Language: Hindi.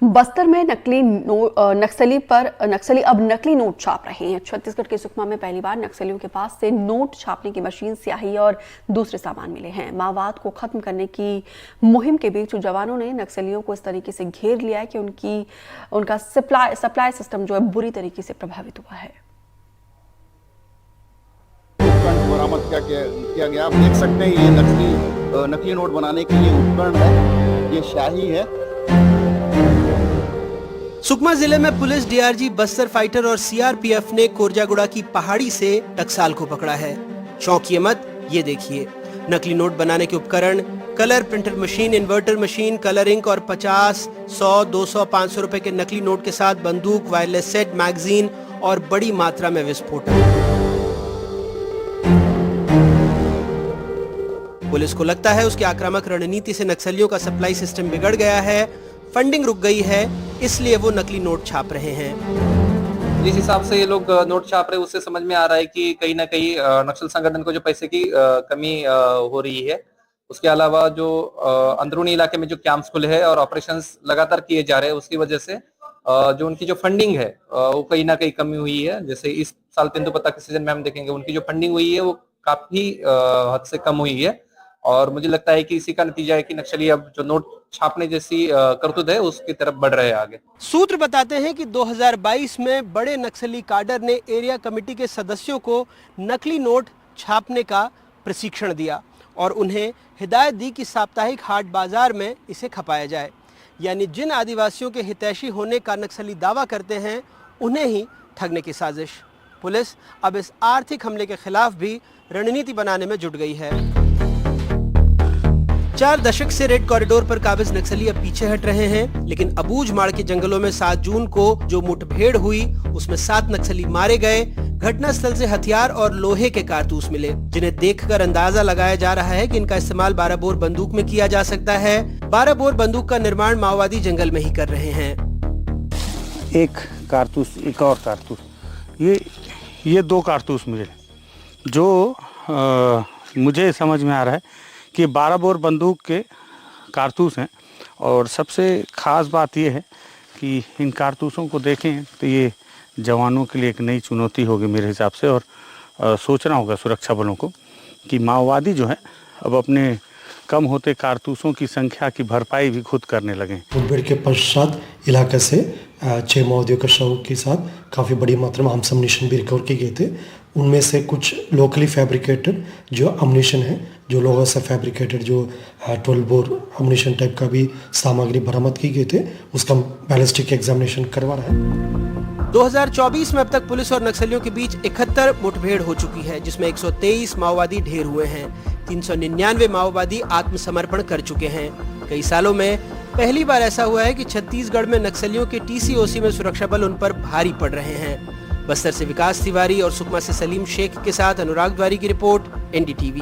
बस्तर में नक्सली अब नकली नोट छाप रहे हैं। छत्तीसगढ़ के सुकमा में पहली बार नक्सलियों के पास से नोट छापने की मशीन, स्याही और दूसरे सामान मिले हैं। माओवाद को खत्म करने की मुहिम के बीच जवानों ने नक्सलियों को इस तरीके से घेर लिया है कि उनका सप्लाई सिस्टम जो है बुरी तरीके से प्रभावित हुआ है। बरामद किया गया। आप देख सकते हैं ये नकली नोट बनाने के लिए उपकरण है। ये स्याही है। सुकमा जिले में पुलिस, डीआरजी, बस्तर फाइटर और सीआरपीएफ ने कोरजागुड़ा की पहाड़ी से टकसाल को पकड़ा है। चौंकिए मत, ये देखिए नकली नोट बनाने के उपकरण, colour printer machine, inverter machine, colour ink और 50, 100, 200, 500 रुपए के नकली नोट के साथ बंदूक, वायरलेस सेट, मैगजीन और बड़ी मात्रा में विस्फोटक। पुलिस को लगता है उसकी आक्रामक रणनीति से नक्सलियों का सप्लाई सिस्टम बिगड़ गया है, फंडिंग रुक गई है, इसलिए वो नकली नोट छाप रहे हैं। जिस हिसाब से ये लोग नोट छाप रहे हैं उससे समझ में आ रहा है कि कहीं ना कहीं नक्सल संगठन को जो पैसे की कमी हो रही है। उसके अलावा जो अंदरूनी इलाके में जो कैंप्स खुले हैं और ऑपरेशंस लगातार किए जा रहे हैं, उसकी वजह से जो उनकी जो फंडिंग है वो कहीं ना कहीं कमी हुई है। जैसे इस साल तेंदुपत्ता के सीजन में हम देखेंगे उनकी जो फंडिंग हुई है वो काफी हद से कम हुई है। और मुझे लगता है कि इसी का नतीजा है कि नक्सली अब जो नोट छापने जैसी करतूत है उसकी तरफ बढ़ रहे हैं आगे। सूत्र बताते हैं कि 2022 में बड़े नक्सली काडर ने एरिया कमेटी के सदस्यों को नकली नोट छापने का प्रशिक्षण दिया और उन्हें हिदायत दी कि साप्ताहिक हाट बाजार में इसे खपाया जाए। यानी जिन आदिवासियों के हितैषी होने का नक्सली दावा करते हैं उन्हें ही ठगने की साजिश। पुलिस अब इस आर्थिक हमले के खिलाफ भी रणनीति बनाने में जुट गई है। 4 दशक से रेड कॉरिडोर पर काबिज नक्सली अब पीछे हट रहे हैं, लेकिन अबूझमाड़ के जंगलों में 7 जून को जो मुठभेड़ हुई उसमें 7 नक्सली मारे गए। घटनास्थल से हथियार और लोहे के कारतूस मिले, जिन्हें देखकर अंदाजा लगाया जा रहा है कि इनका इस्तेमाल 12 बोर बंदूक में किया जा सकता है। 12 बोर बंदूक का निर्माण माओवादी जंगल में ही कर रहे हैं। एक कारतूस, एक और कारतूस, ये 2 कारतूस मिले जो मुझे समझ में आ रहा है कि 12 बोर बंदूक के कारतूस हैं। और सबसे ख़ास बात ये है कि इन कारतूसों को देखें तो ये जवानों के लिए एक नई चुनौती होगी मेरे हिसाब से। और सोचना होगा सुरक्षा बलों को कि माओवादी जो है अब अपने कम होते कारतूसों की संख्या की भरपाई भी खुद करने लगे। मुठभेड़ के पश्चात इलाके से 6 माओवादियों के शव के साथ काफ़ी बड़ी मात्रा में आर्म्स अम्युनिशन भी रिकवर किए गए थे। उनमें से कुछ लोकली फैब्रिकेटेड जो अम्युनिशन है, जो लोगों से फैब्रिकेटेड जो 12 बोर अम्युनिशन टाइप का भी सामग्री बरामद की गई थे, उसका बैलिस्टिक एग्जामिनेशन करवा रहा है। 2024 में अब तक पुलिस और नक्सलियों के बीच 71 मुठभेड़ हो चुकी है, जिसमें 123 माओवादी ढेर हुए हैं। 399 माओवादी आत्मसमर्पण कर चुके हैं। कई सालों में पहली बार ऐसा हुआ है कि छत्तीसगढ़ में नक्सलियों के टीसीओसी में सुरक्षा बल उन पर भारी पड़ रहे हैं। बस्तर से विकास तिवारी और सुकमा से सलीम शेख के साथ अनुराग द्वारी की रिपोर्ट, एनडीटीवी।